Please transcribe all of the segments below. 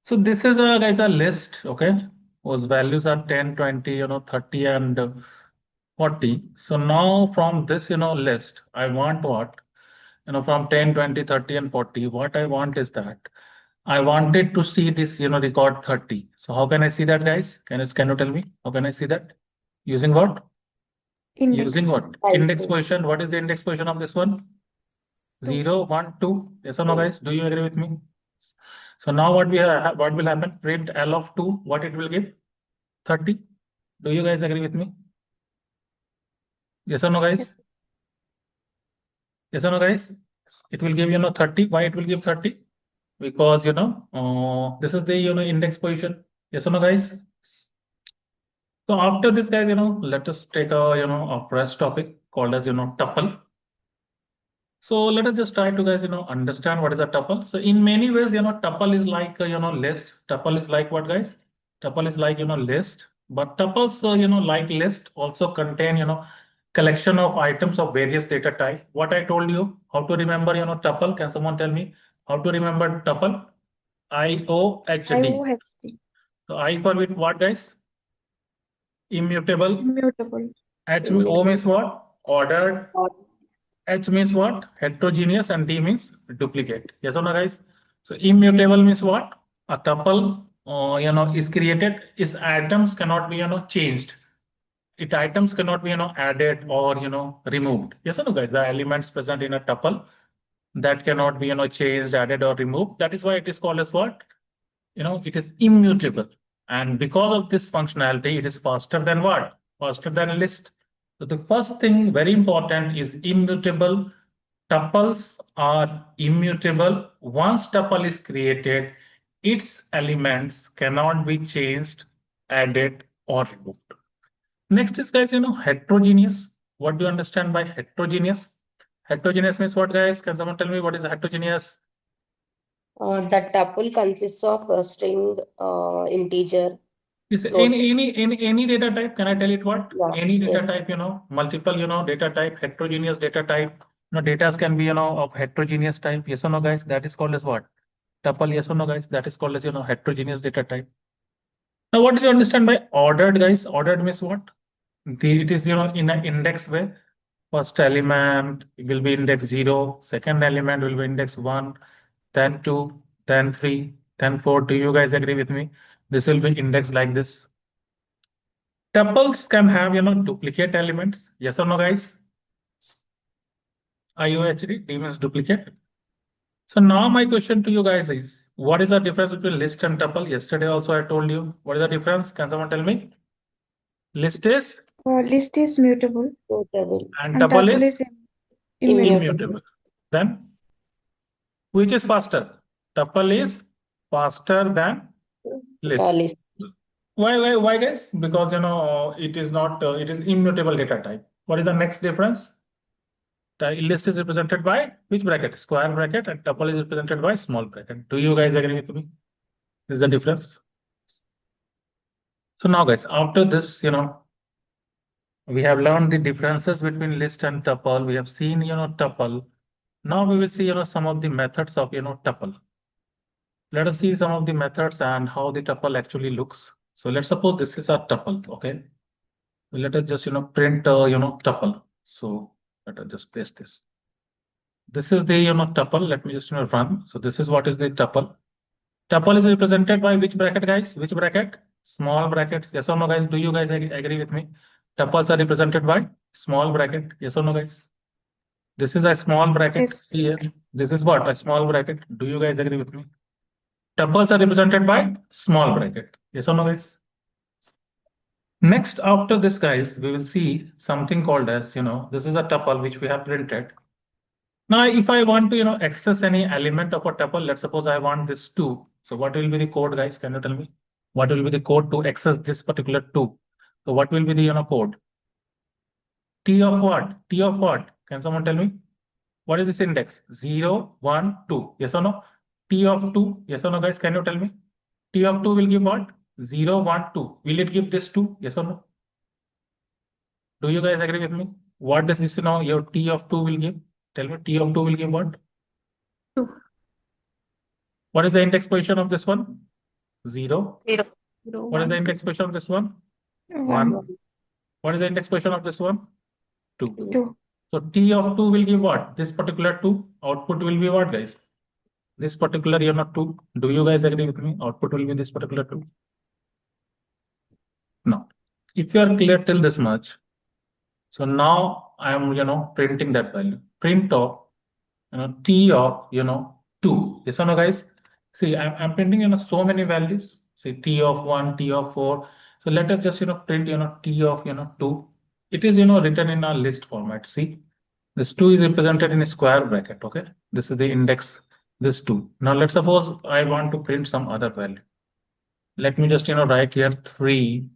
So this is a guys a list, okay, whose values are 10, 20, 30 and 40. So now from this, list, I want what? From 10, 20, 30 and 40, what I want is that I wanted to see this, record 30. So how can I see that, guys? Can you tell me? How can I see that? Using what? Using Index. what? Index position. What is the index position of this one? 2. 0, 1, 2. Yes or no, guys? Do you agree with me? So now what will happen? Print L of 2. What it will give? 30. Do you guys agree with me? Yes or no, Yes. guys? Yes or no, guys? It will give 30. Why it will give 30? Because this is the index position. Yes or no, guys? So after this, guys, let us take a fresh topic called as tuple. So let us just try to guys understand what is a tuple. So in many ways, tuple is like list. Tuple is like what, guys? Tuple is like list. But tuples like list also contain collection of items of various data type. What I told you, how to remember tuple? Can someone tell me how to remember tuple? IOHD. IOHD. So I for with what, guys? Immutable. Immutable. O means what? Ordered. H means what? Heterogeneous, and D means duplicate. Yes or no, guys? So immutable means what? A tuple, is created. Its items cannot be, changed. Its items cannot be, added or, removed. Yes or no, guys? The elements present in a tuple that cannot be, changed, added or removed. That is why it is called as what? It is immutable. And because of this functionality, it is faster than what? Faster than list. So the first thing very important is immutable. Tuples are immutable. Once tuple is created, its elements cannot be changed, added, or removed. Next is, guys, heterogeneous. What do you understand by heterogeneous? Heterogeneous means what, guys? Can someone tell me what is heterogeneous? The tuple consists of a string, integer, Is float. any data type? Can I tell it what? Yeah, Any yes. data type, multiple, data type, heterogeneous data type. Data can be, of heterogeneous type. Yes or no, guys? That is called as what? Tuple. Yes or no, guys? That is called as, heterogeneous data type. Now, what did you understand by ordered, guys? Ordered means what? It is, in an index way. First element will be index 0. Second element will be index 1. Then 2. Then 3. Then 4. Do you guys agree with me? This will be indexed like this. Tuples can have, duplicate elements. Yes or no, guys? IOHD, D means duplicate. So now my question to you guys is, what is the difference between list and tuple? Yesterday also I told you. What is the difference? Can someone tell me? List is List is mutable Mutable. and and tuple tuple is is immutable. immutable. Then which is faster? Tuple is faster than list. List. Why, guys? Because it is not. It is immutable data type. What is the next difference? The list is represented by which bracket? Square bracket, and tuple is represented by small bracket. Do you guys agree with me? This is the difference. So now, guys, after this, we have learned the differences between list and tuple. We have seen, tuple. Now we will see, some of the methods of, tuple. Let us see some of the methods and how the tuple actually looks. So let's suppose this is a tuple, okay? Let us just, print, tuple. So let us just paste this. This is the, tuple. Let me just, run. So this is what is the tuple. Tuple is represented by which bracket, guys? Which bracket? Small brackets. Yes or no, guys? Do you guys agree with me? Tuples are represented by small bracket. Yes or no, guys? This is a small bracket. Yes. See here. This is what? A small bracket. Do you guys agree with me? Tuples are represented by small bracket. Yes or no, guys? Next, after this, guys, we will see something called as, this is a tuple which we have printed. Now, if I want to, access any element of a tuple, let's suppose I want this 2. So what will be the code, guys? Can you tell me? What will be the code to access this particular 2? So what will be the, code? T of what? T of what? Can someone tell me? What is this index? 0, 1, 2. Yes or no? T of 2. Yes or no, guys? Can you tell me? T of 2 will give what? 0, 1, 2. Will it give this 2? Yes or no? Do you guys agree with me? What does this, your T of 2 will give? Tell me, T of 2 will give what? 2. What is the index position of this one? 0. 0. What is the index position of this one? 1. What is the index position of this one? 2. 2. So T of 2 will give what? This particular 2. Output will be what, guys? This particular 2. Do you guys agree with me? Output will be this particular 2. No. If you are clear till this much, so now I am printing that value. Print of T of 2. Yes or no, guys? See, I'm printing so many values. Say T of 1, T of 4. So let us just print T of 2. It is written in a list format. See, this 2 is represented in a square bracket. Okay, this is the index. This 2. Now let's suppose I want to print some other value. Let me just write here 3.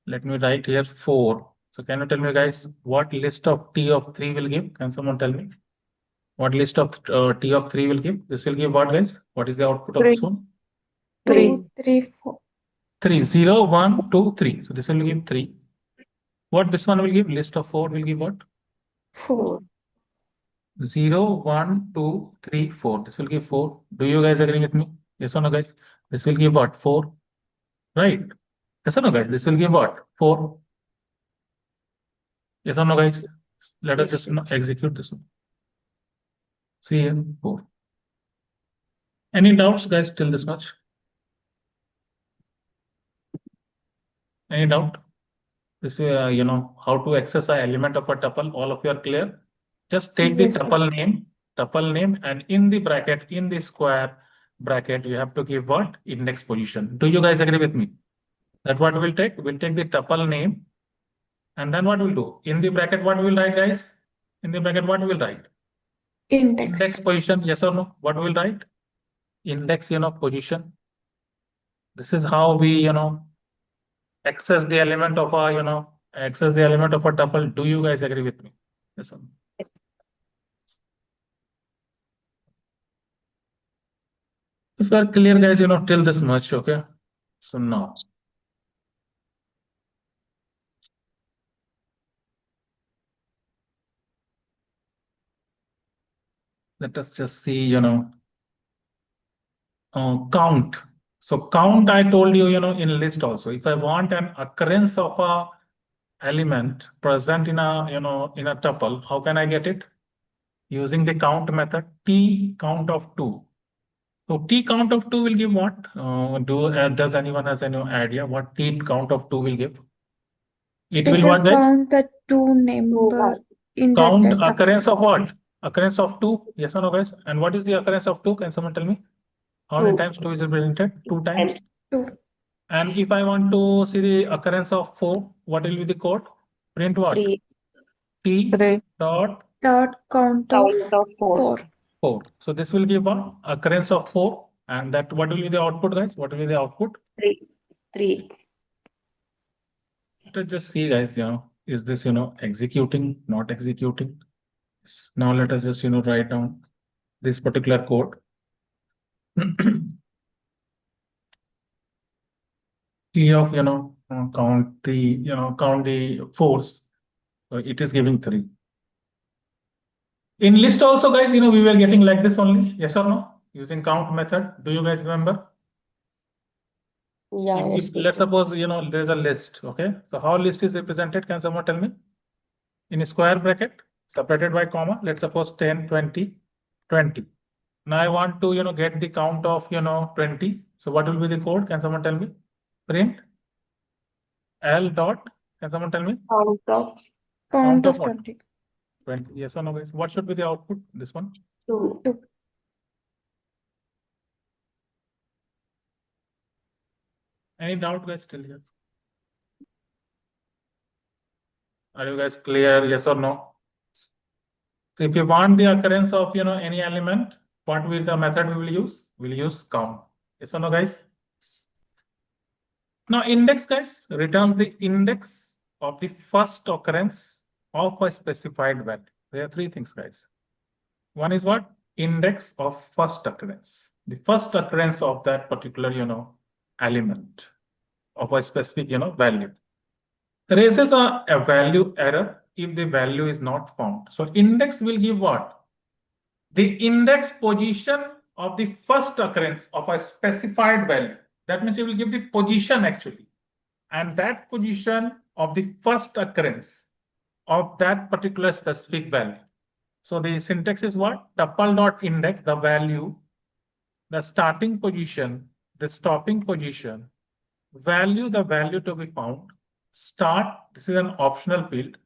Let me write here 4. So can you tell me, guys, what list of T of 3 will give? Can someone tell me? What list of T of 3 will give? This will give what, guys? What is the output of this one? 2, 3, 4. 3. 0, 1, 2, 3. So this will give 3. What this one will give? List of 4 will give what? 4. 0, 1, 2, 3, 4. This will give 4. Do you guys agree with me? Yes or no, guys? This will give what? 4. Right? Yes or no, guys? This will give what? 4. Yes or no, guys? Let us just execute this one. See here, 4. Any doubts, guys, till this much? Any doubt? This how to access an element of a tuple. All of you are clear? Just take the Yes, sir. tuple name, and in the bracket, in the square bracket, you have to give what? Index position. Do you guys agree with me? That what we'll take? We'll take the tuple name, and then what we'll do? In the bracket, what we'll write, guys? In the bracket, what we'll write? Index Index. position, yes or no? What we'll write? Index, position. This is how we, access the element of a, access the element of a tuple. Do you guys agree with me? Yes or no? If you are clear, guys, till this much, okay? So now, let us just see, count. So count, I told you, in list also. If I want an occurrence of a element present in a, in a tuple, how can I get it? Using the count method, T count of 2. So T count of 2 will give what? Does anyone has any idea what T count of 2 will give? It It will will what, guys? count the 2 number in that Count data. occurrence of what? Occurrence of 2. Yes or no, guys? And what is the occurrence of 2? Can someone tell me? How many 2. times 2 is represented? 2 times. 2. And if I want to see the occurrence of 4, what will be the code? Print what? 3. T dot Count of 4. 4. So this will give a occurrence of 4. And that what will be the output, guys? What will be the output? 3. 3. Let us just see, guys, is this, executing, not executing? Now let us just, write down this particular code. T of, count the force. So it is giving 3. In list also, guys, we were getting like this only. Yes or no? Using count method. Do you guys remember? Yeah, yes. Let's suppose, there's a list. Okay. So how list is represented? Can someone tell me? In a square bracket, separated by comma, let's suppose 10, 20, 20. Now I want to, get the count of, 20. So what will be the code? Can someone tell me? Print L dot. Can someone tell me? Count of what? 20. 20. Yes or no, guys? What should be the output? This one? 2. Any doubt, guys, still here? Are you guys clear? Yes or no? So if you want the occurrence of, any element, what will the method we will use? We'll use count. Yes or no, guys? Now index, guys, returns the index of the first occurrence of a specified value. There are 3 things, guys. One is what? Index of first occurrence. The first occurrence of that particular, element of a specific, value. Raises a value error if the value is not found. So index will give what? The index position of the first occurrence of a specified value. That means you will give the position actually, and that position of the first occurrence of that particular specific value. So the syntax is what? Tuple dot index, the value, the starting position, the stopping position, value, the value to be found, start, this is an optional field,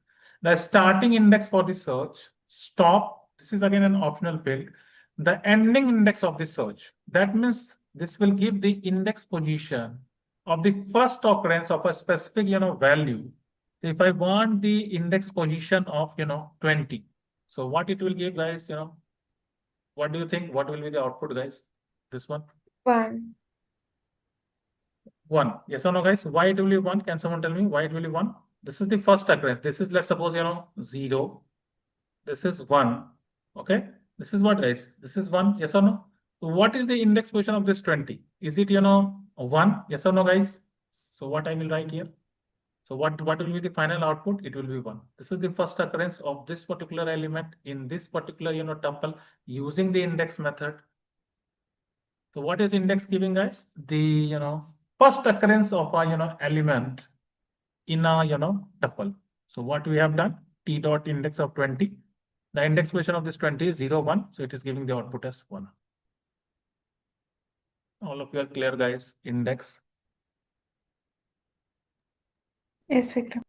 the starting index for the search, stop, this is again an optional field, the ending index of the search. That means this will give the index position of the first occurrence of a specific value. If I want the index position of 20, so what it will give, guys? What do you think? What will be the output, guys? This one? 1. 1. Yes or no, guys? Why it will be 1? Can someone tell me why it will be 1? This is the first occurrence. This is, let's suppose, 0. This is 1. Okay. This is what, guys? This is 1. Yes or no? So what is the index position of this 20? Is it, 1? Yes or no, guys? So what I will write here? So what will be the final output? It will be 1. This is the first occurrence of this particular element in this particular, tuple using the index method. So what is index giving, guys? The, first occurrence of a, element in a, tuple. So what we have done, t dot index of 20. The index position of this 20 is 0, 1. So it is giving the output as 1. All of you are clear, guys? Index. Yes, Vikram.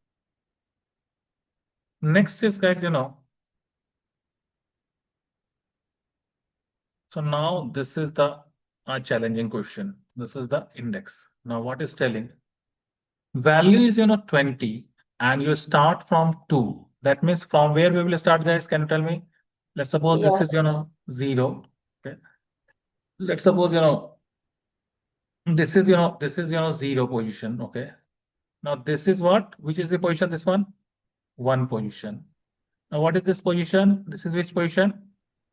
Next is, guys, so now this is the challenging question. This is the index. Now what is telling? Value is 20 and you start from 2. That means from where we will start, guys? Can you tell me? Let's suppose this is 0. Okay. Let's suppose this is 0 position. Okay. Now this is what? Which is the position? This one? 1 position. Now what is this position? This is which position?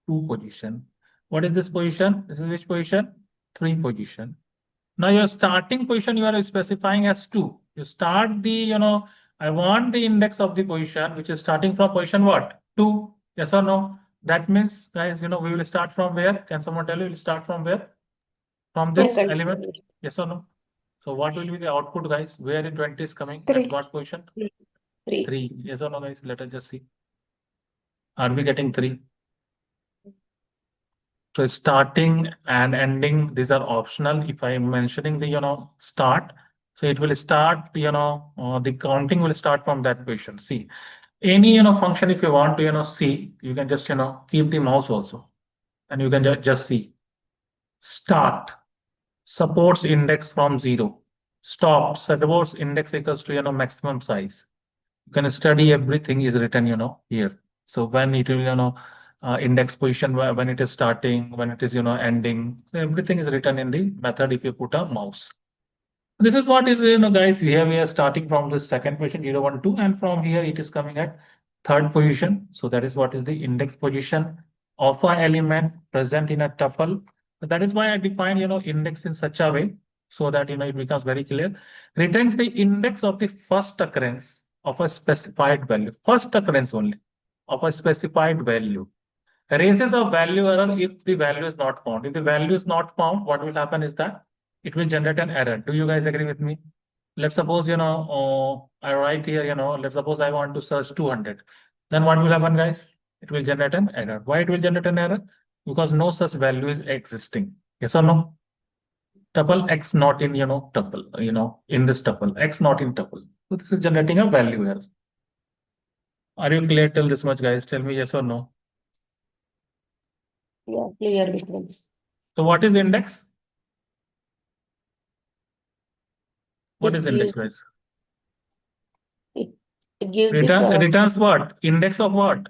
2 position. What is this position? This is which position? 3 position. Now your starting position you are specifying as 2. You start the, I want the index of the position which is starting from position what? 2. Yes or no? That means, guys, we will start from where? Can someone tell you we'll start from where? From this Second. element? Yes or no? So what will be the output, guys? Where the 20 is coming? 3. At what position? 3. 3. Yes or no, guys? Let us just see. Are we getting 3? So starting and ending, these are optional. If I am mentioning the, start, so it will start, the counting will start from that position. See, any, function, if you want to, see, you can just, keep the mouse also, and you can just see. Start supports index from 0. Stop supports index equals to, maximum size. You can study everything is written, here. So when it will, index position, when it is starting, when it is, ending, so everything is written in the method if you put a mouse. This is what is, guys, here we are starting from the second position, 0, 1, 2, and from here it is coming at third position. So that is what is the index position of an element present in a tuple. That is why I define, index in such a way so that, it becomes very clear. Returns the index of the first occurrence of a specified value, first occurrence only of a specified value. Raises a value error if the value is not found. If the value is not found, what will happen is that it will generate an error. Do you guys agree with me? Let's suppose, I write here, let's suppose I want to search 200. Then what will happen, guys? It will generate an error. Why it will generate an error? Because no such value is existing. Yes or no? Tuple X not in, tuple, in this tuple, X not in tuple. So this is generating a value error. Are you clear till this much, guys? Tell me yes or no. Yeah, clear, Vikram. So what is index? What It is index, gives- guys? It gives Returns what? Index of what?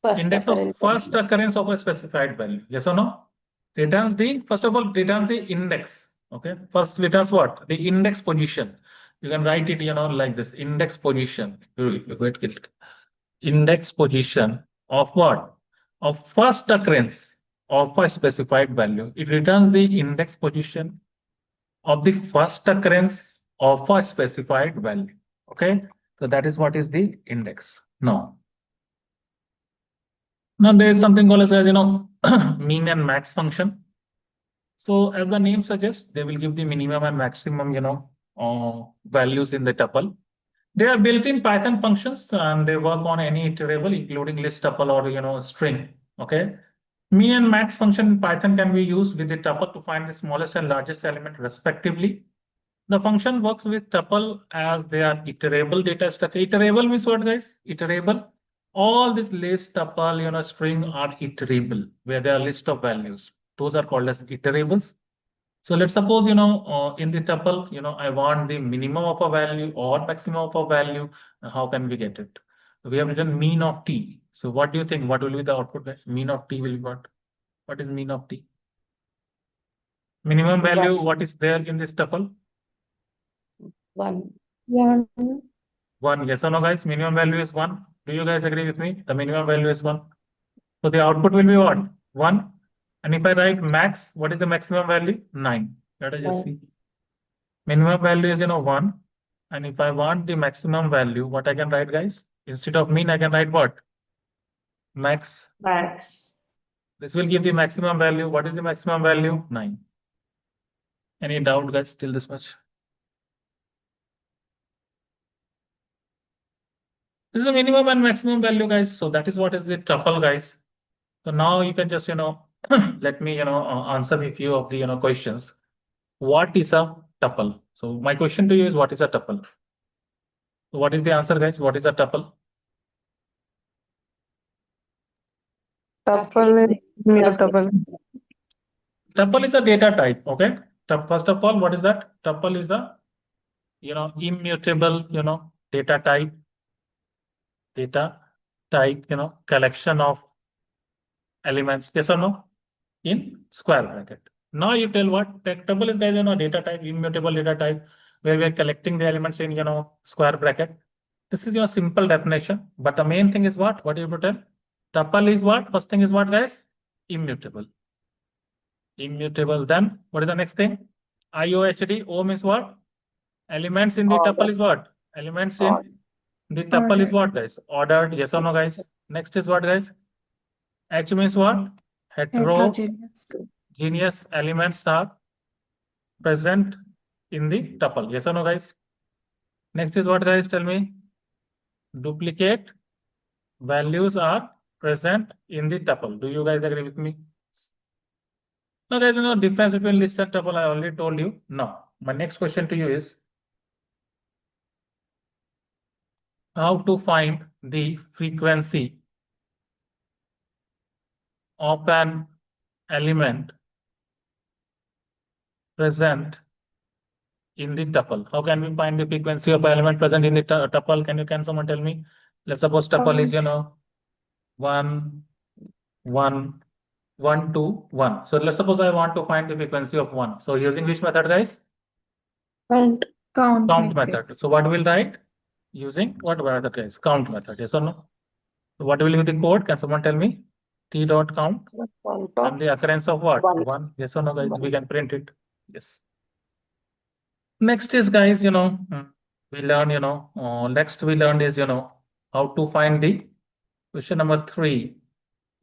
first Index of occurrence. first occurrence of a specified value. Yes or no? Returns the, first of all, returns the index. Okay. First returns what? The index position. You can write it, like this. Index position. Index position of what? Of first occurrence of a specified value. It returns the index position of the first occurrence of a specified value. Okay. So that is what is the index. Now there is something called as, mean and max function. So as the name suggests, they will give the minimum and maximum, values in the tuple. They are built-in Python functions and they work on any iterable, including list tuple or string. Okay. Min and max function in Python can be used with the tuple to find the smallest and largest element respectively. The function works with tuple as they are iterable data structure. Iterable means what, guys? Iterable. All this list tuple, string are iterable, where there are list of values. Those are called as iterables. So let's suppose, in the tuple, I want the minimum of a value or maximum of a value. How can we get it? We have written mean of t. So what do you think? What will be the output, guys? Mean of t will be what? What is mean of t? Minimum value, what is there in this tuple? 1. 1. 1. Yes or no, guys? Minimum value is 1. Do you guys agree with me? The minimum value is 1. So the output will be what? 1. And if I write max, what is the maximum value? 9. Let us just see. Minimum value is 1. And if I want the maximum value, what I can write, guys? Instead of mean, I can write what? Max. Max. This will give the maximum value. What is the maximum value? 9. Any doubt, guys, till this much? This is the minimum and maximum value, guys. So that is what is the tuple, guys. So now you can just, let me, answer a few of the, questions. What is a tuple? So my question to you is, what is a tuple? So what is the answer, guys? What is a tuple? Tuple is mutable. Tuple is a data type. Okay. First of all, what is that? Tuple is a, immutable, data type. Data type, collection of elements. Yes or no? In square bracket. Now you tell what tuple is, guys, data type, immutable data type, where we are collecting the elements in, square bracket. This is your simple definition. But the main thing is what? What do you have to tell? Tuple is what? First thing is what, guys? Immutable. Immutable. Then what is the next thing? IOHD. O means what? Elements in the tuple is what? Elements in the tuple is what, guys? Ordered. Yes or no, guys? Next is what, guys? H means what? Heterogeneous. Heterogeneous elements are present in the tuple. Yes or no, guys? Next is what, guys? Tell me. Duplicate values are present in the tuple. Do you guys agree with me? Now, guys, difference between list and tuple, I already told you. Now, my next question to you is how to find the frequency of an element present in the tuple. How can we find the frequency of element present in the tuple? Can someone tell me? Let's suppose tuple is 1, 1, 1, 2, 1. So let's suppose I want to find the frequency of 1. So using which method, guys? Count Count method. So what we'll write? Using what method, guys? Count method. Yes or no? So what will be the code? Can someone tell me? T dot count. And the occurrence of what? 1. Yes or no, guys? We can print it. Yes. Next is, guys, we learn, next we learned is, how to find the question number 3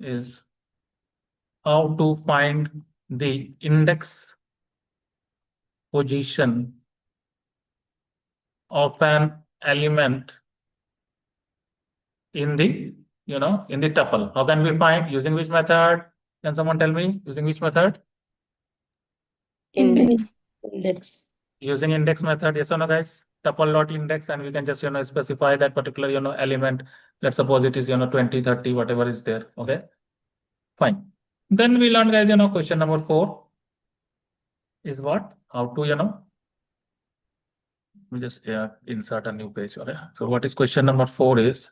is how to find the index position of an element in the, in the tuple. How can we find? Using which method? Can someone tell me? Using which method? Index. Using index method. Yes or no, guys? Tuple dot index, and we can just, specify that particular, element. Let's suppose it is, 20, 30, whatever is there. Okay. Fine. Then we learn, guys, question number 4 is what? How to, we just insert a new page. Okay. So what is question number 4 is?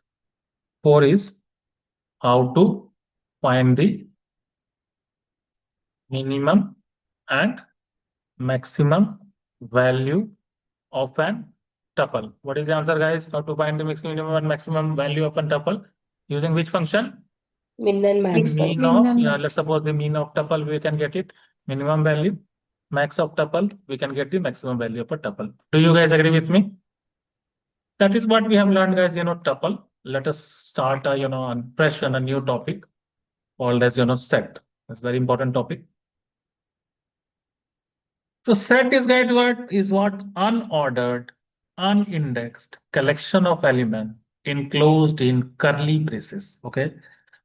4 is how to find the minimum and maximum value of an tuple. What is the answer, guys? How to find the minimum and maximum value of an tuple? Using which function? Min and max. Mean of, let's suppose the mean of tuple, we can get it. Minimum value. Max of tuple, we can get the maximum value of a tuple. Do you guys agree with me? That is what we have learned, guys, tuple. Let us start, fresh on a new topic called as, set. That's very important topic. So set is guide what is what unordered, unindexed collection of element enclosed in curly braces. Okay.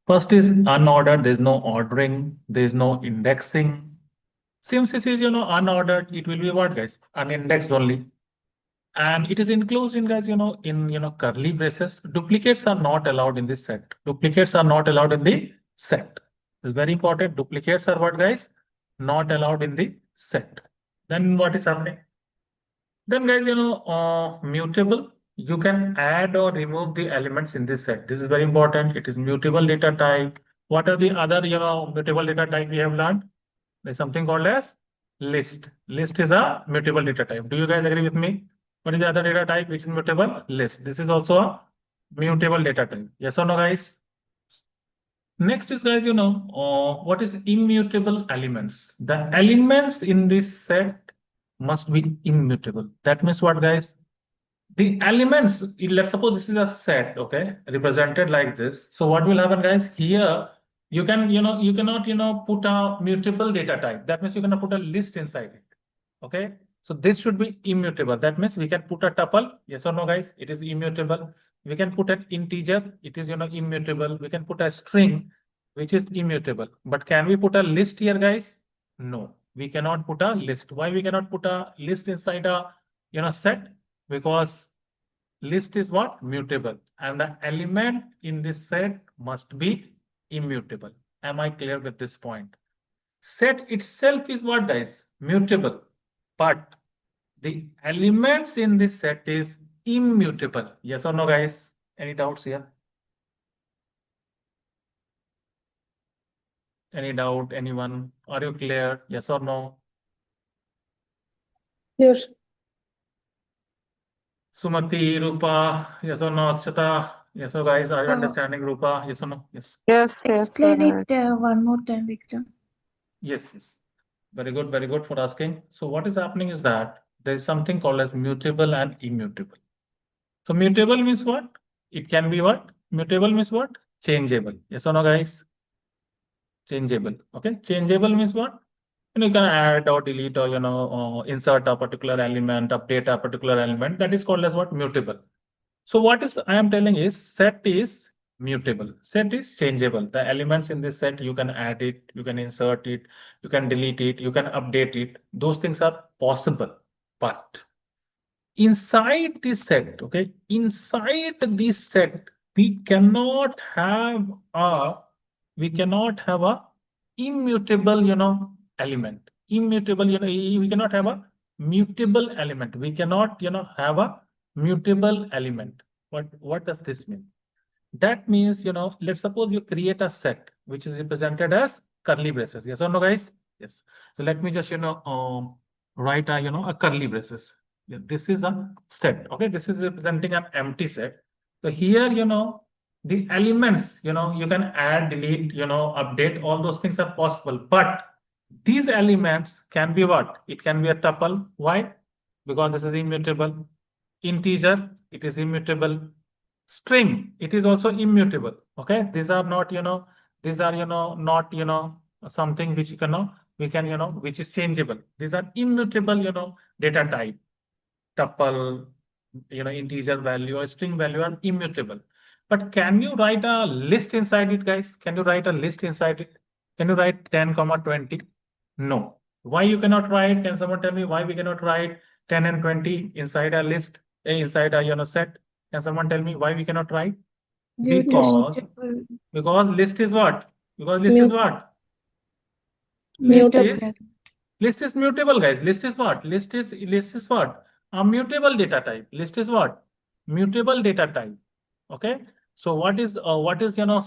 First is unordered. There's no ordering. There's no indexing. Since this is unordered, it will be what, guys? Unindexed only. And it is enclosed in, guys, in curly braces. Duplicates are not allowed in this set. Duplicates are not allowed in the set. It's very important. Duplicates are what, guys? Not allowed in the set. Then what is happening? Then, guys, mutable. You can add or remove the elements in this set. This is very important. It is mutable data type. What are the other, mutable data type we have learned? There's something called as list. List is a mutable data type. Do you guys agree with me? What is the other data type which is mutable? List. This is also a mutable data type. Yes or no, guys? Next is, guys, what is immutable elements? The elements in this set must be immutable. That means what, guys? The elements, let's suppose this is a set, okay, represented like this. So what will happen, guys? Here, you cannot, put a mutable data type. That means you cannot put a list inside it. Okay. So this should be immutable. That means we can put a tuple. Yes or no, guys? It is immutable. We can put an integer. It is, immutable. We can put a string, which is immutable. But can we put a list here, guys? No, we cannot put a list. Why we cannot put a list inside a, set? Because list is what? Mutable. And the element in this set must be immutable. Am I clear with this point? Set itself is what, guys? Mutable. But the elements in this set is immutable. Yes or no, guys? Any doubts here? Any doubt? Anyone? Are you clear? Yes or no? Yes. Sumati, Rupa, yes or no? Akshata, yes or no, guys? Are you Uh, understanding, Rupa? Yes or no? Yes. Yes, Explain sir. it one more time, Vikram. Yes, yes. Very good for asking. So what is happening is that there is something called as mutable and immutable. So mutable means what? It can be what? Mutable means what? Changeable. Yes or no, guys? Changeable. Okay. Changeable means what? You can add or delete or insert a particular element, update a particular element. That is called as what? Mutable. So what is I am telling is set is mutable. Set is changeable. The elements in this set, you can add it, you can insert it, you can delete it, you can update it. Those things are possible. But inside this set, okay, inside this set, we cannot have a immutable, element. Immutable, we cannot have a mutable element. We cannot, have a mutable element. What does this mean? That means, let's suppose you create a set which is represented as curly braces. Yes or no, guys? Yes. So let me just, write a curly braces. Yeah, this is a set. Okay, this is representing an empty set. So here, the elements, you can add, delete, update, all those things are possible. But these elements can be what? It can be a tuple. Why? Because this is immutable. Integer, it is immutable. String, it is also immutable. Okay, these are not, not, something which we can, which is changeable. These are immutable, data type. Tuple, integer value or string value are immutable. But can you write a list inside it, guys? Can you write a list inside it? Can you write 10, 20? No. Why you cannot write? Can someone tell me why we cannot write 10 and 20 inside a list, inside a set? Can someone tell me why we cannot write? Due to Because mutable. because list is what? Because list is what? Mutable. List is mutable, guys. List is what? List is what? A mutable data type. List is what? Mutable data type. Okay. So what is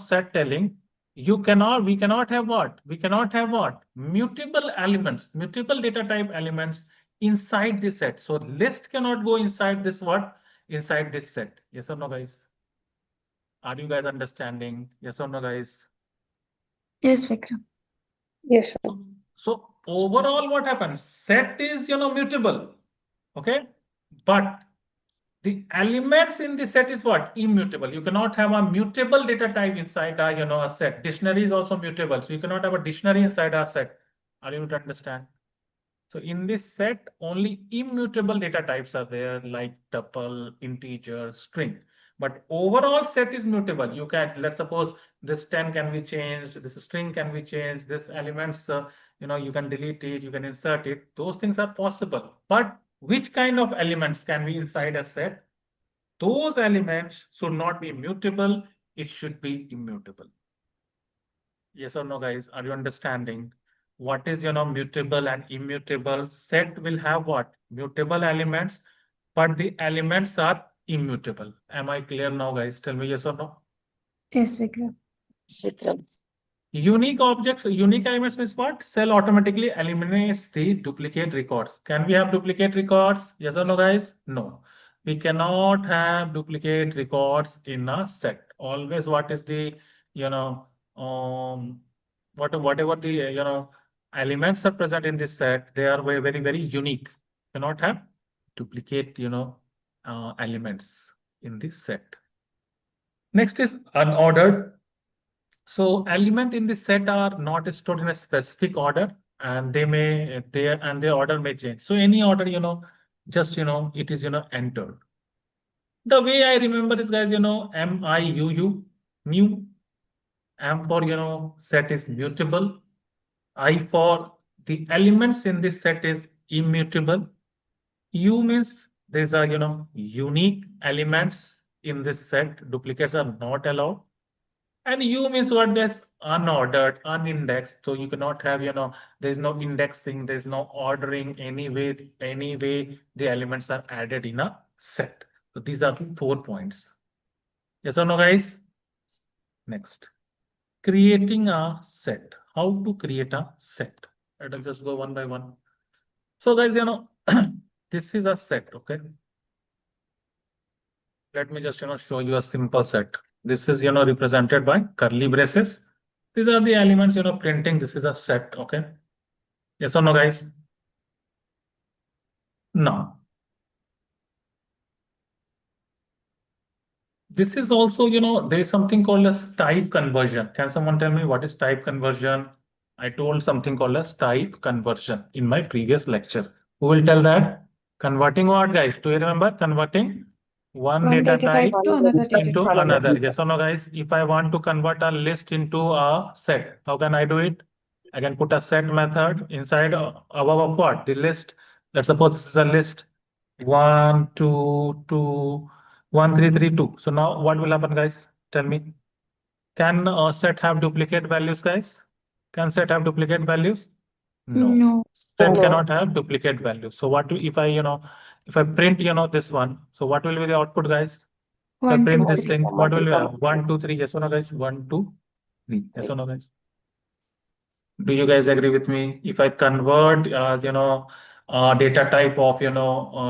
set telling? We cannot have what? We cannot have what? Mutable elements, mutable data type elements inside this set. So list cannot go inside this what? Inside this set. Yes or no, guys? Are you guys understanding? Yes or no, guys? Yes, Vikram. Yes, sir. So overall, what happens? Set is, mutable. Okay. But the elements in the set is what? Immutable. You cannot have a mutable data type inside a, a set. Dictionary is also mutable. So you cannot have a dictionary inside a set. Are you able to understand? So in this set, only immutable data types are there, like tuple, integer, string. But overall set is mutable. You can, let's suppose this 10 can be changed, this string can be changed, this elements, you can delete it, you can insert it. Those things are possible. But which kind of elements can be inside a set? Those elements should not be mutable. It should be immutable. Yes or no, guys? Are you understanding? What is, mutable and immutable? Set will have what? Mutable elements, but the elements are immutable. Am I clear now, guys? Tell me yes or no. Yes, Vikram. Vikram. Unique objects, unique elements means what? Cell automatically eliminates the duplicate records. Can we have duplicate records? Yes or no, guys? No. We cannot have duplicate records in a set. Always what is the, whatever the, elements are present in this set, they are very, very, very unique. Cannot have duplicate, elements in this set. Next is unordered. So element in the set are not stored in a specific order, and their order may change. So any order, just it is entered. The way I remember is, guys, MIUU, mu. M for set is mutable. I for the elements in this set is immutable. U means these are unique elements in this set. Duplicates are not allowed. And U means what, guys? Unordered, unindexed. So you cannot have, there's no indexing, there's no ordering any way the elements are added in a set. So these are 4 points. Yes or no, guys? Next. Creating a set. How to create a set? Let us just go one by one. So guys, this is a set, okay? Let me just, show you a simple set. This is, represented by curly braces. These are the elements, printing. This is a set, okay? Yes or no, guys? No. This is also, there is something called as type conversion. Can someone tell me what is type conversion? I told something called as type conversion in my previous lecture. Who will tell that? Converting what, guys? Do you remember? Converting one data type to another data into type. another. Yes or no, guys? If I want to convert a list into a set, how can I do it? I can put a set method inside above of what? The list. Let's suppose this is a list 1, 2, 2, 1, 3, 3, 2. So now what will happen, guys? Tell me. Can a set have duplicate values, guys? Can set have duplicate values? No. No. Set No. cannot have duplicate values. So what if I, if I print, this one, so what will be the output, guys? If I 1, print 2, this 3. thing, what will we have? 1, 2, 3. Yes or no, guys? 1, 2, 3. Yes or no, guys? Do you guys agree with me? If I convert, data type of,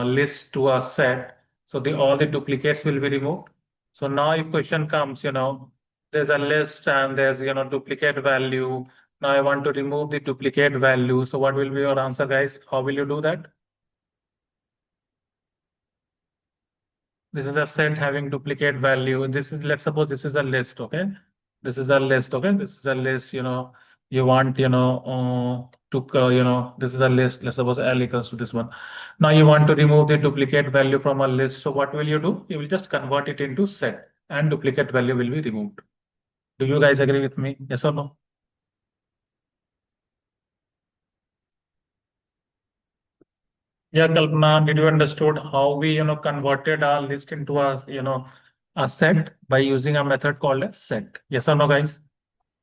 list to a set, so all the duplicates will be removed. So now if question comes, there's a list and there's, duplicate value. Now I want to remove the duplicate value. So what will be your answer, guys? How will you do that? This is a set having duplicate value. This is, let's suppose this is a list, okay? This is a list, okay? This is a list, you want, this is a list. Let's suppose L equals to this one. Now you want to remove the duplicate value from a list. So what will you do? You will just convert it into set and duplicate value will be removed. Do you guys agree with me? Yes or no? Yeah, Kalpana, did you understood how we, converted our list into a set by using a method called a set? Yes or no, guys?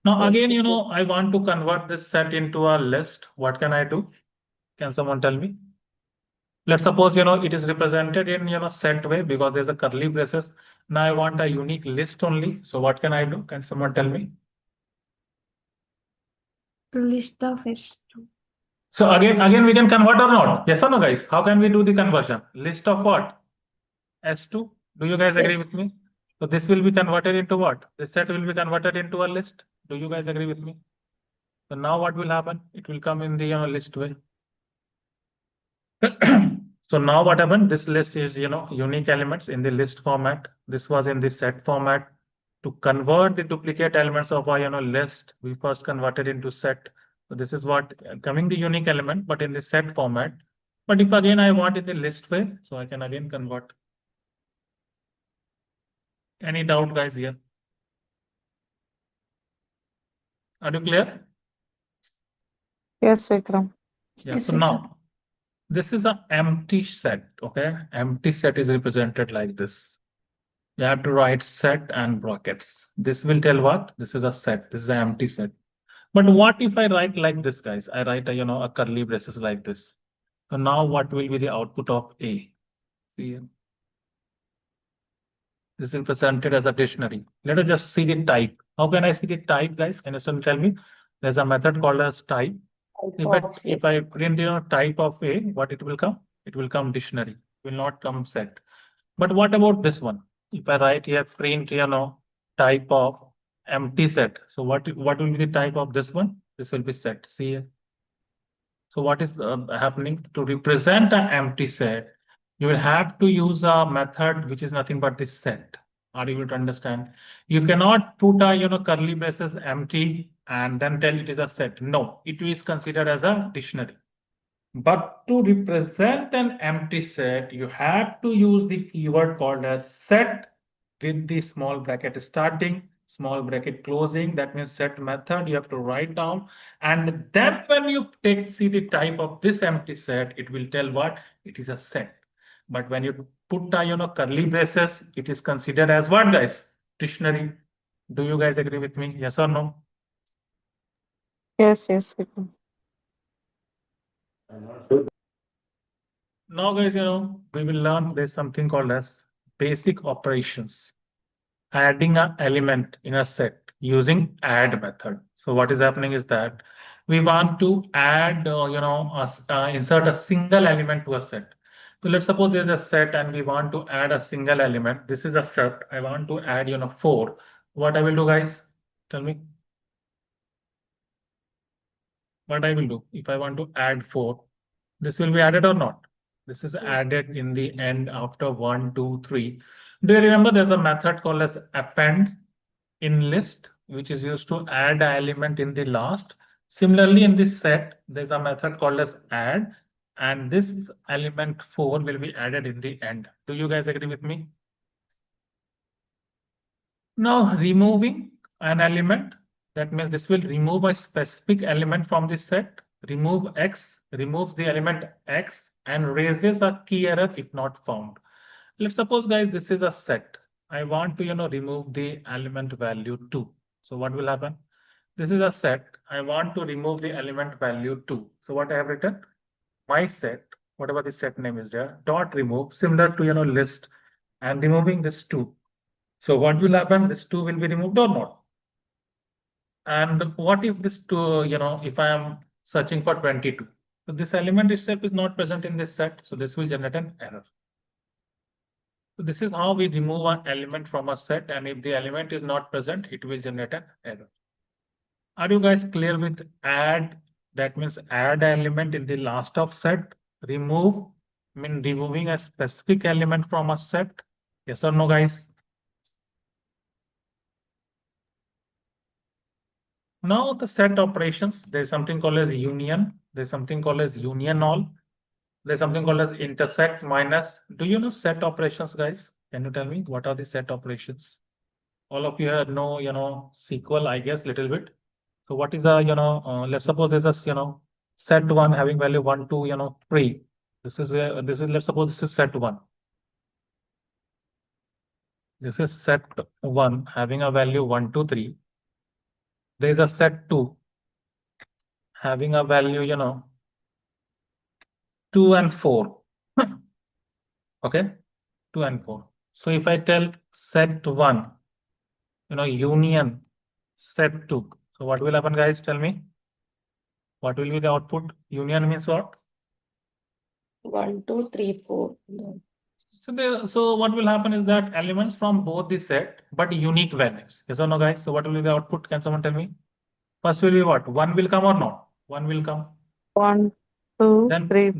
Now, Yes, again, I want to convert this set into a list. What can I do? Can someone tell me? Let's suppose, it is represented in, set way because there's a curly braces. Now I want a unique list only. So what can I do? Can someone tell me? List of S2. So again, we can convert or not? Yes or no, guys? How can we do the conversion? List of what? S2. Do you guys agree Yes. with me? So this will be converted into what? This set will be converted into a list. Do you guys agree with me? So now what will happen? It will come in the list way. So now what happened? This list is, unique elements in the list format. This was in the set format. To convert the duplicate elements of our, list, we first converted into set. So this is what coming the unique element, but in the set format. But if again I want in the list way, so I can again convert. Any doubt, guys, here? Are you clear? Yes, Vikram. Yeah. Yes, So Vikram. now this is an empty set. Okay, empty set is represented like this. You have to write set and brackets. This will tell what? This is a set. This is an empty set. But what if I write like this, guys? I write a curly braces like this. So now what will be the output of A? See here. This is presented as a dictionary. Let us just see the type. How can I see the type, guys? Can someone tell me? There's a method called as type. If I print type of A, what it will come? It will come dictionary. It will not come set. But what about this one? If I write here print, type of empty set. So what will be the type of this one? This will be set. See here. So what is happening to represent an empty set? You will have to use a method which is nothing but this set. Are you able to understand? You cannot put a curly braces empty and then tell it is a set. No, it is considered as a dictionary. But to represent an empty set, you have to use the keyword called as set with the small bracket starting, small bracket closing. That means set method you have to write down. And then when you see the type of this empty set, it will tell what? It is a set. But when you put curly braces, it is considered as what, guys? Dictionary. Do you guys agree with me? Yes or no? Yes, Vikram. Now, guys, we will learn there's something called as basic operations. Adding an element in a set using add method. So what is happening is that we want to add, insert a single element to a set. So let's suppose there's a set and we want to add a single element. This is a set. I want to add, 4. What I will do, guys? Tell me. What I will do if I want to add 4, this will be added or not? This is added in the end after 1, 2, 3. Do you remember there's a method called as append in list, which is used to add an element in the last. Similarly, in this set, there's a method called as add, and this element 4 will be added in the end. Do you guys agree with me? Now, removing an element, that means this will remove a specific element from the set. Remove X removes the element X and raises a key error if not found. Let's suppose, guys, this is a set. I want to, remove the element value 2. So what will happen? This is a set. I want to remove the element value 2. So what I have written? My set, whatever the set name is there, dot remove, similar to, list, and removing this 2. So what will happen? This 2 will be removed or not? And what if this 2, if I am searching for 22? So this element itself is not present in this set. So this will generate an error. So this is how we remove an element from a set, and if the element is not present, it will generate an error. Are you guys clear with add? That means add an element in the last of set. Remove mean removing a specific element from a set. Yes or no, guys? Now the set operations, there's something called as union. There's something called as union all. There's something called as intersect minus. Do you know set operations, guys? Can you tell me what are the set operations? All of you know, SQL, I guess, little bit. So what is a, let's suppose there's a, set 1 having value 1, 2, 3. This is, let's suppose this is set 1. This is set 1 having a value 1, 2, 3. There is a set 2 having a value, 2 and 4. Okay, 2 and 4. So if I tell set 1, union set 2. So what will happen, guys? Tell me. What will be the output? Union means what? 1, 2, 3, 4. So what will happen is that elements from both the set, but unique values. Yes or no, guys? So what will be the output? Can someone tell me? First will be what? 1 will come or not? 1 will come. 1. 2, Then 3.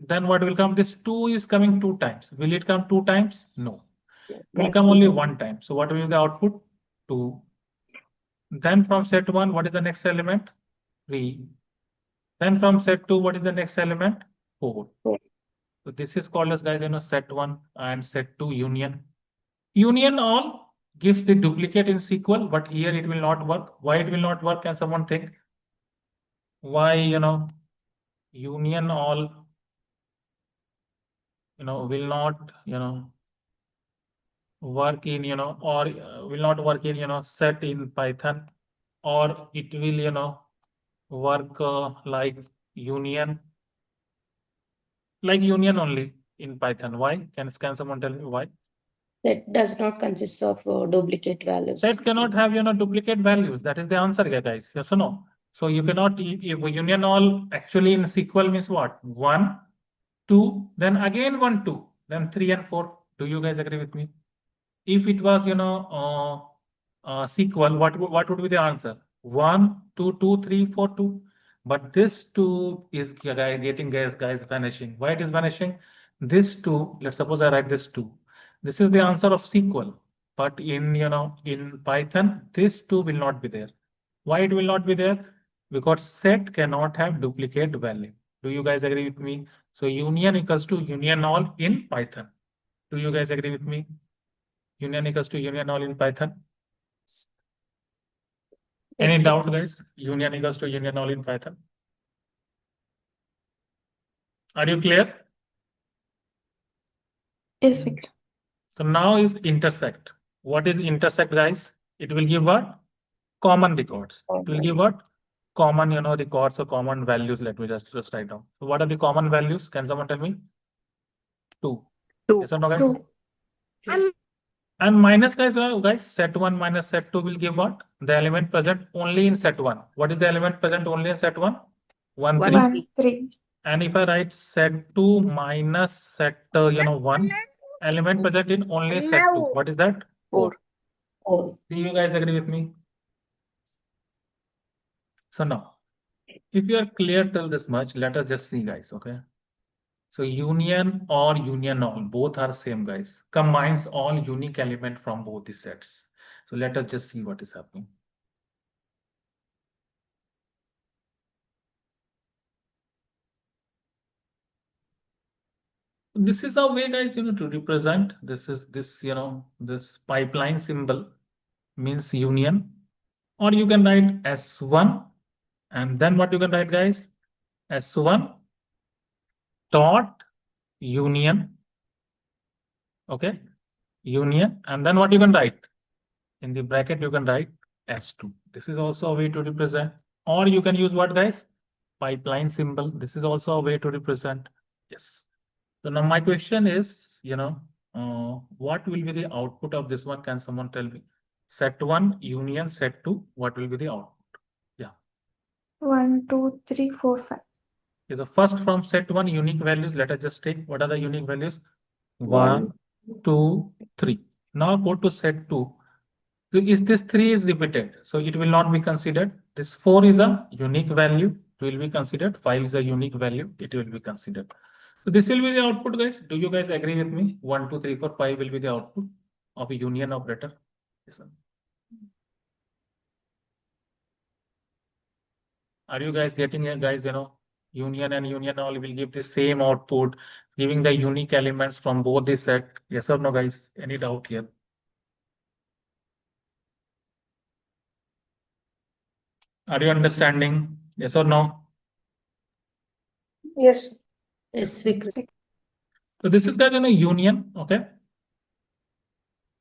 then what will come? This 2 is coming 2 times. Will it come 2 times? No. Will One. come only 1 time. So what will be the output? 2. Then from set 1, what is the next element? 3. Then from set 2, what is the next element? 4. Four. So this is called as, guys, set 1 and set 2 union. Union all gives the duplicate in SQL, but here it will not work. Why it will not work? Can someone think? Why, union all, will not, work in, or will not work in, set in Python, or it will, work like union only in Python. Why? Can someone tell me why? That does not consist of duplicate values. Set cannot have, duplicate values. That is the answer, guys. Yes or no? So you cannot, if union all actually in SQL means what? 1, 2, then again 1, 2, then 3 and 4. Do you guys agree with me? If it was, SQL, what would be the answer? 1, 2, 2, 3, 4, 2. But this 2 is getting guys vanishing. Why it is vanishing? This 2, let's suppose I write this 2. This is the answer of SQL. But in, in Python, this 2 will not be there. Why it will not be there? Because set cannot have duplicate value. Do you guys agree with me? So union equals to union all in Python. Do you guys agree with me? Union equals to union all in Python. Any Yes, doubt, guys? Union equals to union all in Python. Are you clear? Yes, Vikram. So now is intersect. What is intersect, guys? It will give what? Common records. It will give what? Common, records or common values. Let me just write down. So what are the common values? Can someone tell me? 2. 2. Yes or no, guys? 2. And minus, guys, set 1 minus set 2 will give what? The element present only in set 1. What is the element present only in set 1? 1, 3. 1, 3. And if I write set 2 minus set 1, element present in only set 2. What is that? 4. 4. Do you guys agree with me? So now, if you are clear till this much, let us just see, guys. Okay. So union or union all, both are same, guys. Combines all unique element from both the sets. So let us just see what is happening. This is our way, guys, to represent. This is this pipeline symbol means union, or you can write S1, and then what you can write, guys? S1 dot union. Okay, union, and then what you can write? In the bracket, you can write S2. This is also a way to represent, or you can use what, guys? Pipeline symbol. This is also a way to represent. Yes. So now my question is, what will be the output of this one? Can someone tell me? Set 1 union set 2, what will be the output? Yeah. 1, 2, 3, 4, 5. Okay, the first from set 1 unique values, let us just take what are the unique values? 1, 2, 3. Now go to set 2. So is this 3 is repeated? So it will not be considered. This 4 is a unique value. It will be considered. 5 is a unique value. It will be considered. So this will be the output, guys. Do you guys agree with me? 1, 2, 3, 4, 5 will be the output of a union operator. Yes, sir. Are you guys getting it, guys? Union and union all will give the same output, giving the unique elements from both the set. Yes or no, guys? Any doubt here? Are you understanding? Yes or no? Yes. Yes, Vikram. So this is, guys, union. Okay.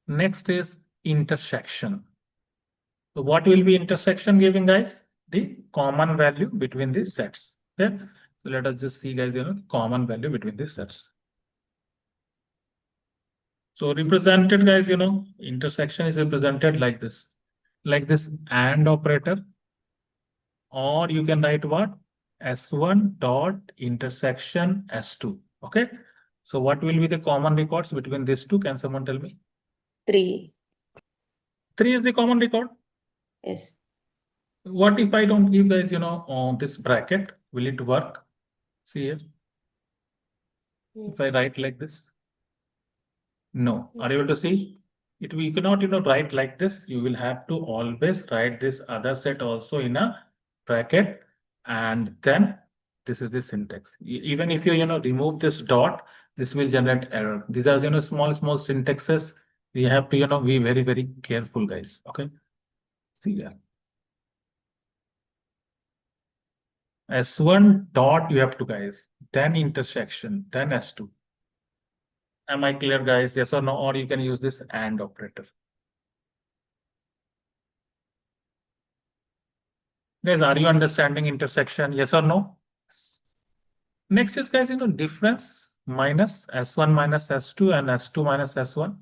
Next is intersection. So what will be intersection giving, guys? The common value between these sets. Okay. So let us just see, guys, common value between these sets. So represented, guys, intersection is represented like this AND operator, or you can write what? S1 dot intersection S2. Okay. So what will be the common records between these two? Can someone tell me? 3. 3 is the common record. Yes. What if I don't give, guys, this bracket? Will it work? See here. If I write like this, no. Are you able to see? You cannot, write like this. You will have to always write this other set also in a bracket, and then this is the syntax. Even if you, remove this dot, this will generate error. These are, small syntaxes. We have to, be very, very careful, guys. Okay. See here. S1 dot you have to, guys, then intersection, then S2. Am I clear, guys? Yes or no? Or you can use this AND operator. Guys, are you understanding intersection? Yes or no? Next is, guys, difference minus S1 minus S2 and S2 minus S1.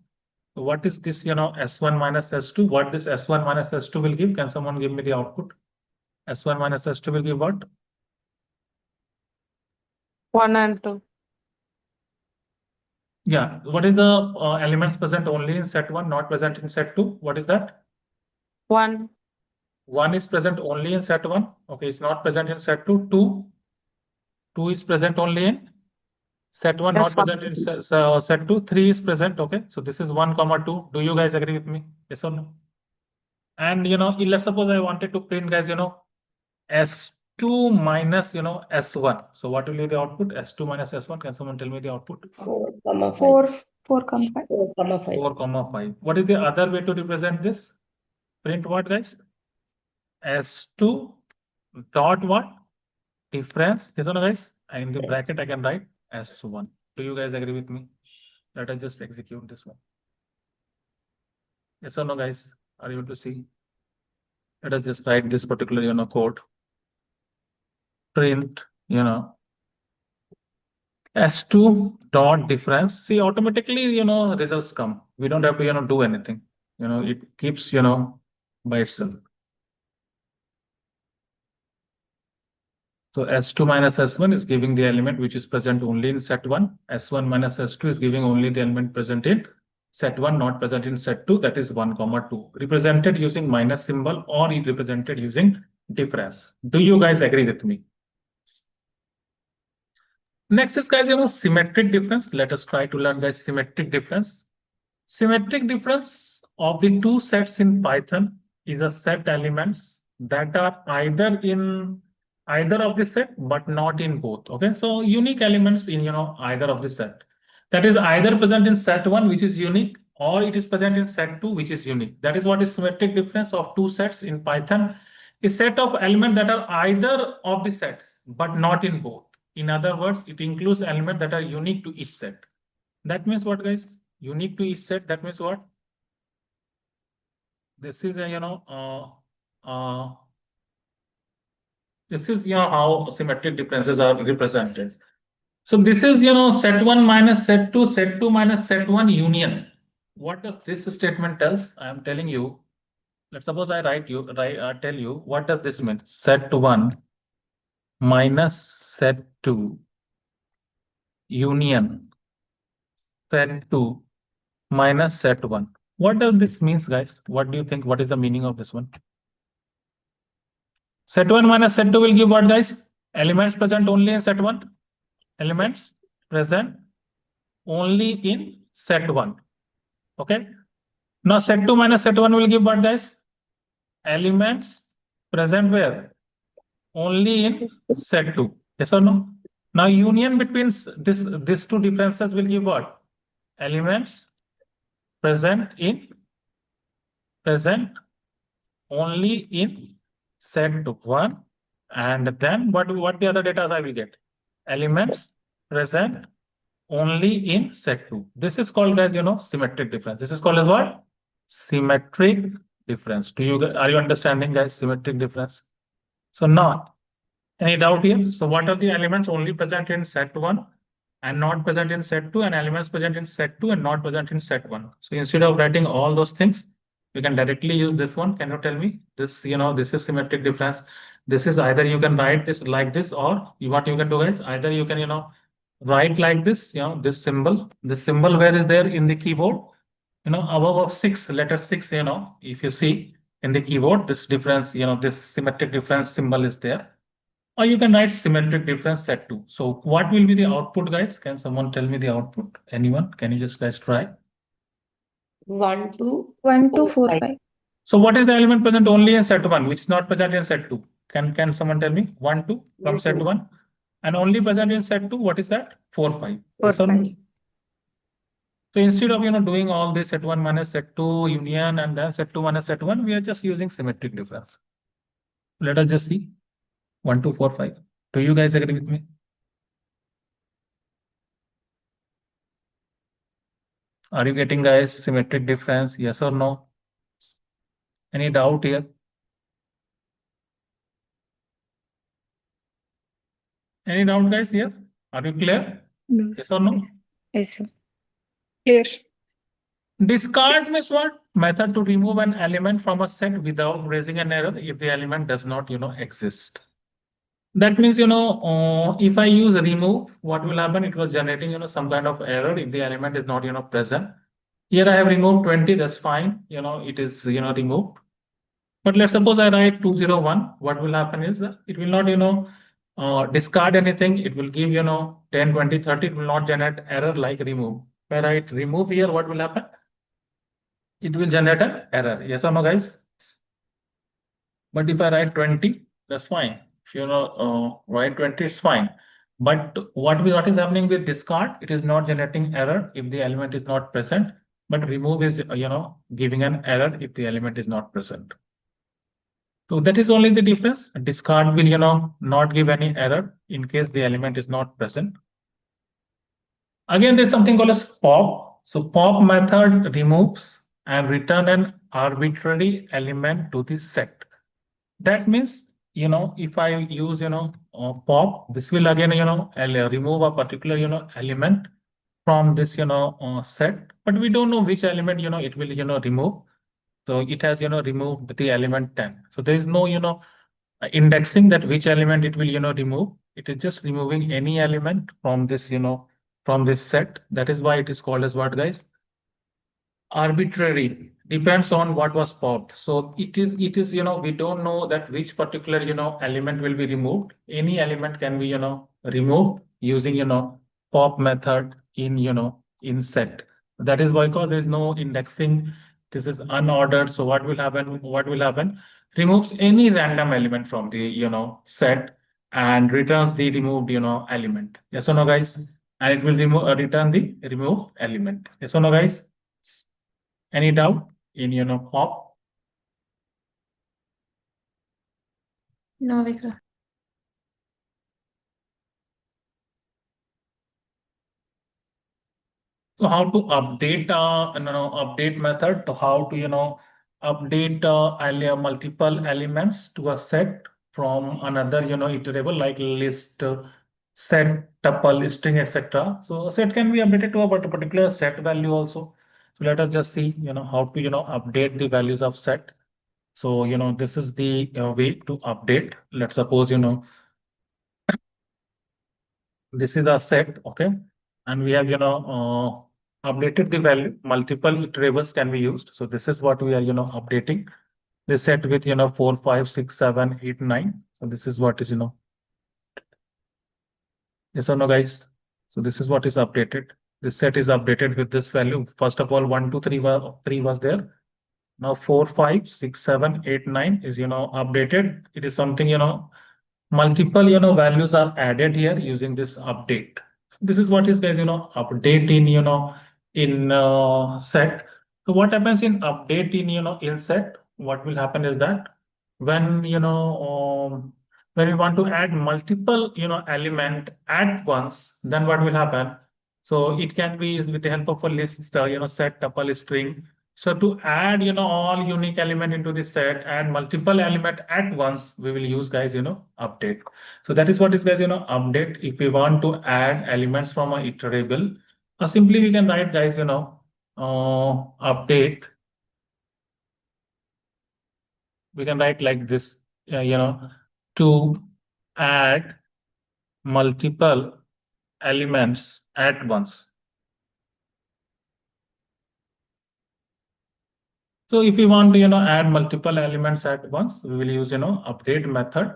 So what is this, S1 minus S2? What this S1 minus S2 will give? Can someone give me the output? S1 minus S2 will give what? 1 and 2. Yeah. What is the elements present only in set 1, not present in set 2? What is that? 1. 1 is present only in set 1. Okay, it's not present in set 2. 2 is present only in set 1, not S1. present in set 2. 3 is present. Okay, so this is 1, 2. Do you guys agree with me? Yes or no? And let's suppose I wanted to print, guys, S2 minus S1. So what will be the output? S2 minus S1. Can someone tell me the output? 4,5. 4,5. 4,5. 4,5. What is the other way to represent this? Print what, guys? S2 dot what? Difference. Yes or no, guys? And in the Yes. bracket I can write S1. Do you guys agree with me? Let us just execute this one. Yes or no, guys? Are you able to see? Let us just write this particular code. Print S2 dot difference. See, automatically results come. We don't have to do anything. It keeps by itself. So S2 minus S1 is giving the element which is present only in set 1. S1 minus S2 is giving only the element present in set 1, not present in set 2. That is 1, 2. Represented using minus symbol or represented using difference. Do you guys agree with me? Next is, guys, symmetric difference. Let us try to learn, guys, symmetric difference. Symmetric difference of the two sets in Python is a set elements that are either in either of the set but not in both. Okay, so unique elements in either of the set. That is either present in set 1, which is unique, or it is present in set 2, which is unique. That is what is symmetric difference of two sets in Python. A set of elements that are either of the sets but not in both. In other words, it includes elements that are unique to each set. That means what, guys? Unique to each set. That means what? This is this is how symmetric differences are represented. So this is set 1 minus set 2, set 2 minus set 1 union. What does this statement tells? I am telling you. Let's suppose I tell you what does this mean? Set 1 minus set 2 union set 2 minus set 1. What does this means, guys? What do you think? What is the meaning of this one? Set 1 minus set 2 will give what, guys? Elements present only in set 1. Elements present only in set 1. Okay. Now set 2 minus set 1 will give what, guys? Elements present where? Only in set 2. Yes or no? Now union between these two differences will give what? Elements present only in set 1, and then what the other data I will get? Elements present only in set 2. This is called as symmetric difference. This is called as what? Symmetric difference. Are you understanding, guys? Symmetric difference. So now, any doubt here? So what are the elements only present in set 1 and not present in set 2, and elements present in set 2 and not present in set 1? So instead of writing all those things, you can directly use this one. Can you tell me this? This is symmetric difference. This is either you can write this like this, or what you can do is either you can write like this. This symbol. This symbol where is there in the keyboard? Above 6, letter 6. If you see in the keyboard, this difference. This symmetric difference symbol is there. Or you can write symmetric difference set 2. So what will be the output, guys? Can someone tell me the output? Anyone? Can you just guys try? 1, 2, 1, 2, 4, 4, 5. 5. So what is the element present only in set 1, which is not present in set 2? Can someone tell me? 1, 2 from set 1 and only present in set 2, what is that? 4, 5. 4, Yes or no? 5. So instead of doing all this set 1 minus set 2 union and then set 2 minus set 1, we are just using symmetric difference. Let us just see 1, 2, 4, 5. Do you guys agree with me? Are you getting, guys, symmetric difference? Yes or no? Any doubt here? Any doubt, guys, here? Are you clear? No, Yes sir. or no? Yes. Yes, sir. Clear. Discard means what? Method to remove an element from a set without raising an error if the element does not, exist. That means, if I use remove, what will happen? It was generating, some kind of error if the element is not, present. Here I have removed 20, that's fine. It is, removed. But let's suppose I write 201. What will happen is it will not, discard anything. It will give, 10, 20, 30. It will not generate error like remove. If I write remove here, what will happen? It will generate an error. Yes or no, guys? But if I write 20, that's fine. If write 20, it's fine. But what is happening with discard? It is not generating error if the element is not present. But remove is, giving an error if the element is not present. So that is only the difference. Discard will, not give any error in case the element is not present. Again, there's something called as pop. So pop method removes and return an arbitrary element to the set. That means, if I use, pop, this will again, remove a particular, element from this, set, but we don't know which element, it will, remove. So it has, removed the element 10. So there is no, indexing that which element it will, remove. It is just removing any element from this, from this set. That is why it is called as what, guys? Arbitrary. Depends on what was popped. So it is, we don't know that which particular, element will be removed. Any element can be, removed using, pop method in, in set. That is why, because there is no indexing. This is unordered. So what will happen? What will happen? Removes any random element from the, set and returns the removed, element. Yes or no, guys? And it will remove, return the removed element. Yes or no, guys? Any doubt in, pop? No, Vikram. So how to update, update method to how to, update multiple elements to a set from another, iterable like list, set, tuple, string, etc. So a set can be updated to a particular set value also. So let us just see, how to, update the values of set. So, this is the way to update. Let's suppose, this is a set, okay, and we have updated the value. Multiple iterables can be used. So this is what we are updating this set with 4, 5, 6, 7, 8, 9. So this is what is yes or no, guys? So this is what is updated. This set is updated with this value. First of all, 1, 2, 3 was there. Now 4, 5, 6, 7, 8, 9 is updated. It is something multiple values are added here using this update. This is what is, guys, update in in set. So what happens in update in in set? What will happen is that when when we want to add multiple element at once, then what will happen? So it can be with the help of a list, set, tuple, string. So to add, all unique element into the set and multiple element at once, we will use, guys, update. So that is what is, guys, update. If we want to add elements from a iterable, simply we can write, guys, update. We can write like this, to add multiple elements at once. So if we want to, add multiple elements at once, we will use, update method.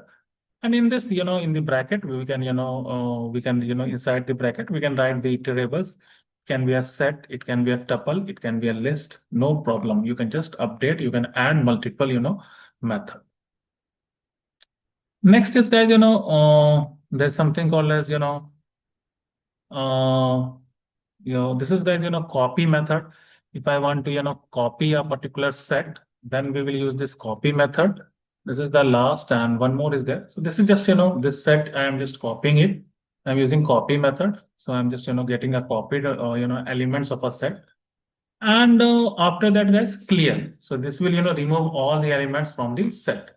And in this, in the bracket, we can, inside the bracket, we can write the iterables. It can be a set, it can be a tuple, it can be a list, no problem. You can just update, you can add multiple, method. Next is, guys, there's something called as, this is, guys, copy method. If I want to, copy a particular set, then we will use this copy method. This is the last, and one more is there. So this is just, this set, I am just copying it. I'm using copy method. So I'm just, getting a copied, elements of a set. And after that, guys, clear. So this will, remove all the elements from the set.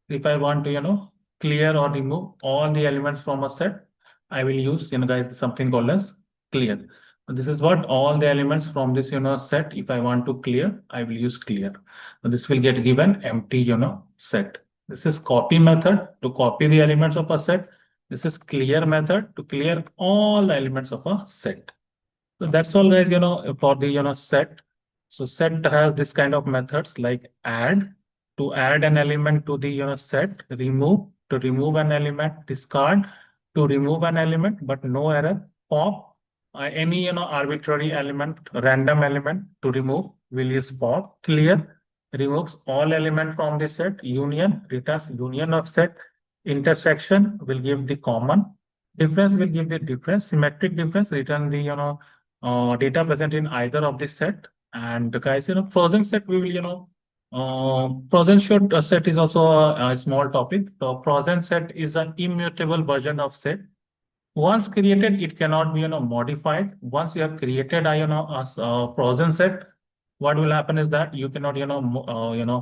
If I want to, clear or remove all the elements from a set, I will use, guys, something called as clear. This is what all the elements from this, set. If I want to clear, I will use clear. This will get given empty, set. This is copy method to copy the elements of a set. This is clear method to clear all the elements of a set. So that's all, guys, for the, set. So set has this kind of methods like add, to add an element to the, set, remove, to remove an element, discard, to remove an element, but no error, pop, any, arbitrary element, random element to remove, will use pop, clear, removes all element from the set, union, returns union of set, intersection will give the common, difference will give the difference, symmetric difference, return the, data present in either of the set. And guys, frozen set, we will, frozen set is also a small topic. So frozen set is an immutable version of set. Once created, it cannot be, modified. Once you have created a frozen set, what will happen is that you cannot,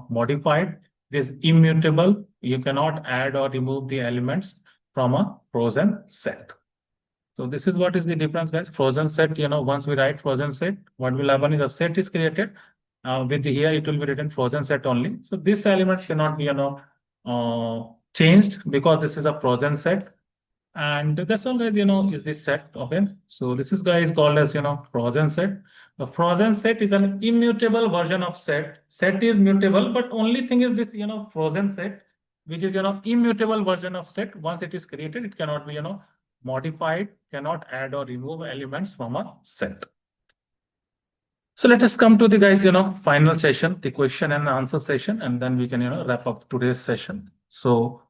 modify it. It is immutable. You cannot add or remove the elements from a frozen set. So this is what is the difference, guys. Frozen set, once we write frozen set, what will happen is a set is created. With the here, it will be written frozen set only. So this element cannot be, changed because this is a frozen set. And that's all, guys, is this set. Okay. So this is, guys, called as, frozen set. The frozen set is an immutable version of set. Set is mutable, but only thing is this, frozen set, which is, immutable version of set. Once it is created, it cannot be, modified, cannot add or remove elements from a set. So let us come to the, guys, final session, the question and answer session, and then we can, wrap up today's session. So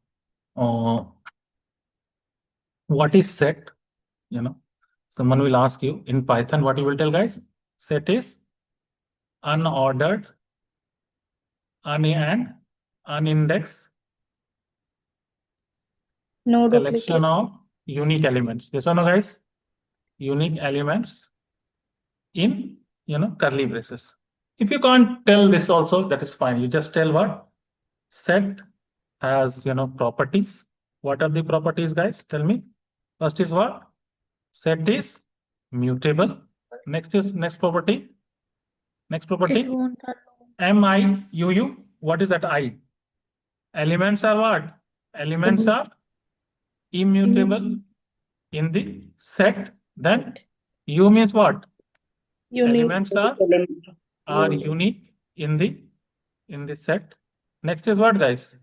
what is set? Someone will ask you in Python, what you will tell, guys? Set is unordered, and unindexed No collection duplicate. of unique elements. Yes or no, guys? Unique elements in, curly braces. If you can't tell this also, that is fine. You just tell what? Set has, properties. What are the properties, guys? Tell me. First is what? Set is mutable. Next is next property. Next property. It won't allow. MIUU. What is that I? Elements are what? Elements are immutable in the set. Then U means what? Unique. Elements are unique in the set. Next is what, guys?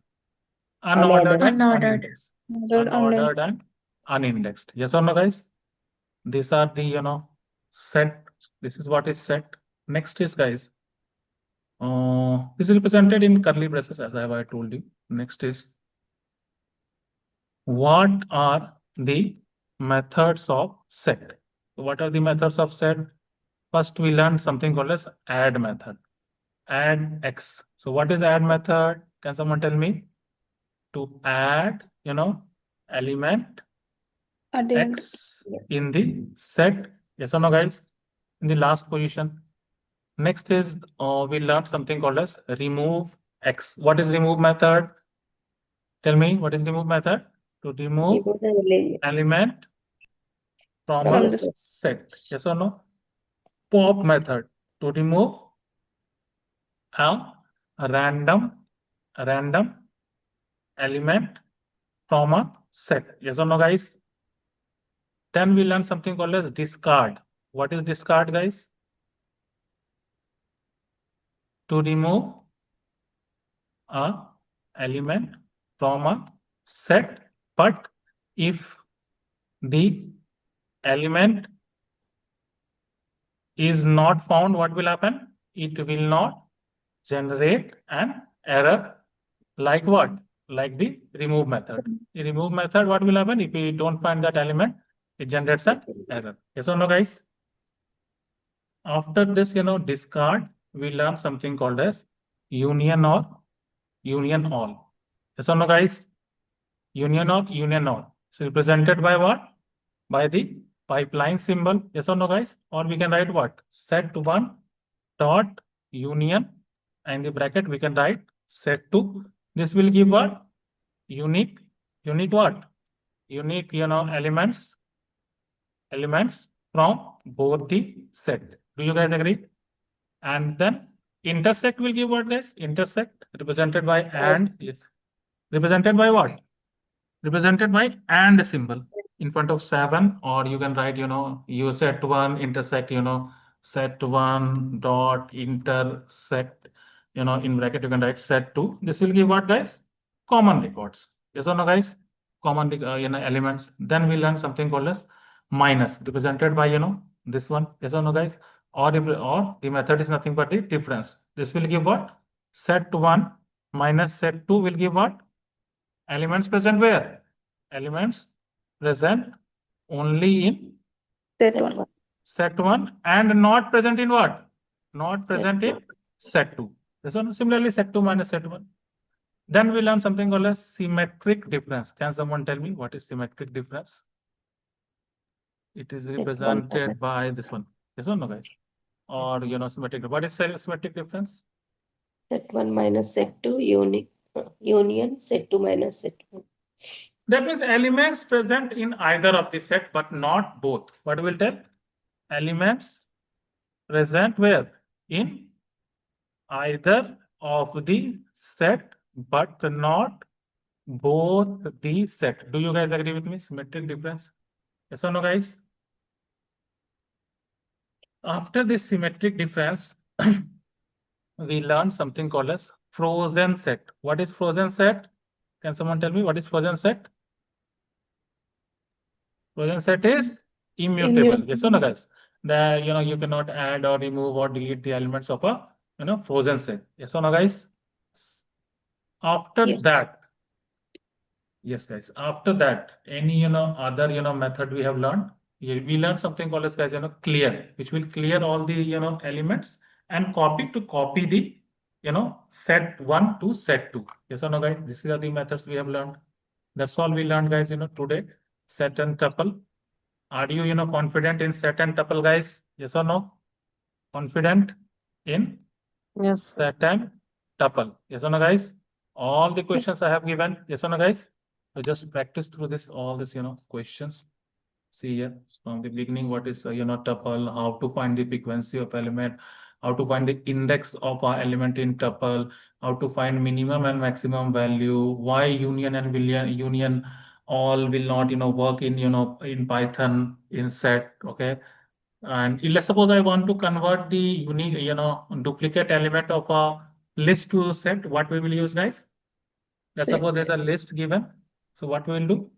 Unordered and Unordered. unindexed. Unordered. Unordered and unindexed. Yes or no, guys? These are the, set. This is what is set. Next is, guys, this is represented in curly braces, as I have told you. Next is, what are the methods of set? What are the methods of set? First, we learned something called as add method. Add X. So what is add method? Can someone tell me? To add, element X in the set. Yes or no, guys? In the last position. Next is, we learned something called as remove X. What is remove method? Tell me, what is remove method? To remove element from a set. Yes or no? Pop method. To remove a random element from a set. Yes or no, guys? Then we learn something called as discard. What is discard, guys? To remove a element from a set But if the element is not found, what will happen? It will not generate an error. Like what? Like the remove method. The remove method, what will happen? If we don't find that element, it generates an error. Yes or no, guys? After this, discard, we learn something called as union or union all. Yes or no, guys? Union or union all. So represented by what? By the pipeline symbol. Yes or no, guys? Or we can write what? Set one dot union, and in the bracket we can write set two. This will give what? Unique what? Unique, elements from both the set. Do you guys agree? And then intersect will give what, guys? Intersect represented by and. Yes. Represented by what? Represented by and symbol in front of 7, or you can write, you set one intersect, set one dot intersect, in bracket you can write set two. This will give what, guys? Common records. Yes or no, guys? Common, elements. Then we learn something called as minus, represented by, this one. Yes or no, guys? Or the method is nothing but the difference. This will give what? Set one minus set two will give what? Elements present where? Elements present only in set one and not present in what? Not present in set two. This one similarly set two minus set one. Then we learn something called as symmetric difference. Can someone tell me what is symmetric difference? It is represented by this one. This one, no, guys? Or symmetric. What is symmetric difference? Set 1 minus set 2 union set 2 minus set 1. That means elements present in either of the set, but not both. What will tell? Elements present where? In either of the set, but not both the set. Do you guys agree with me? Symmetric difference. Yes or no, guys? After this symmetric difference, we learned something called as frozen set. What is frozen set? Can someone tell me what is frozen set? Frozen set is immutable. Yes or no, guys? That you cannot add or remove or delete the elements of a frozen set. Yes or no, guys? After that, yes, guys. After that, any other method we have learned. We learned something called as, guys, clear, which will clear all the elements and copy the set one to set two. Yes or no, guys? These are the methods we have learned. That's all we learned, guys. Today, set and tuple. Are you confident in set and tuple, guys? Yes or no? Confident in Yes. set and tuple. Yes or no, guys? All the questions I have given. Yes or no, guys? So just practice through this, all this, questions. See here from the beginning, what is, tuple, how to find the frequency of element, how to find the index of our element in tuple, how to find minimum and maximum value, why union and union all will not, work in, in Python in set. Okay. And let's suppose I want to convert the unique, duplicate element of a list to set. What we will use, guys? Let's suppose there's a list given. So what we will do,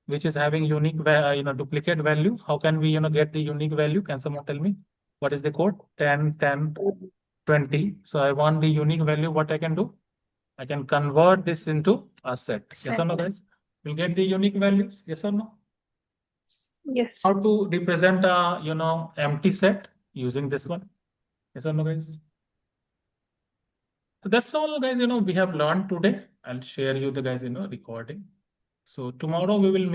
which is having unique, duplicate value. How can we, get the unique value? Can someone tell me what is the code? 10, 10, 20. So I want the unique value. What I can do? I can convert this into a set. Yes or no, guys? We'll get the unique values. Yes or no? Yes. How to represent a, empty set using this one? Yes or no, guys? So that's all, guys, we have learned today. I'll share you the, guys, recording. So tomorrow we will